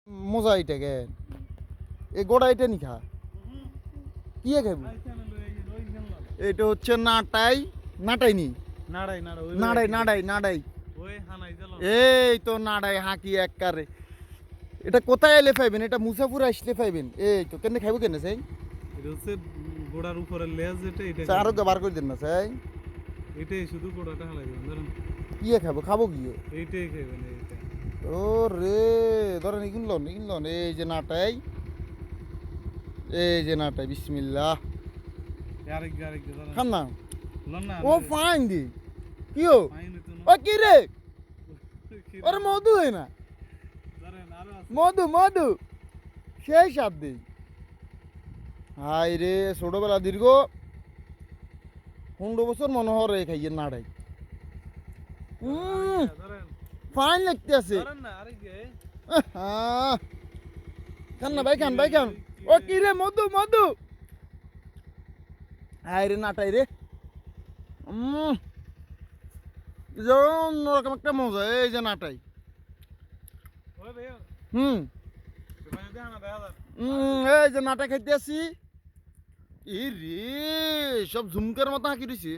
মজা এটাকে এই গোড়া এটা নি খা কি খাইব এটা হচ্ছে নাটাই নাটাই নি নাড়াই নাড়াই নাড়াই এই তো নাড়াই হাঁকি এক কারে এটা কোথায় এলে পাইবেন এটা মুসাফুর আসলে পাইবেন এই তো কেন খাইব কেন চাই এটা হচ্ছে গোড়ার উপরে লেজ এটা আরো বার করে দেন না চাই এটাই শুধু গোড়াটা হালাই দেবেন ধরেন কি খাবো খাবো কি এইটাই খাইবেন এইটা ও রে ধরেন ইগুনলন এই যে নাটাই বিসমিল্লাহ আরেক ধরেন খান না লন না ও ফাইন দি কি ও ও কি রে ওরে মধু হয় না ধরেন আরো আছে মধু সেই স্বাদ দেই হাই রে ছোটবেলা দীর্ঘ 15 বছর মনে হরে খাইয়ে নাড়াই ধরেন ফাইন লাগতে আছে ধরেন না আরেক খান না ভাই খান ও কি রে মধু হাই রে নাটাই রে অন্যরকম একটা মজা এই যে নাটাই ওই ভাই হুম ভাই দেখা না দেখা যান এই যে নাটা খাইতে আসি ই রে সব ঝুমকার মতো হাঁকি দিছি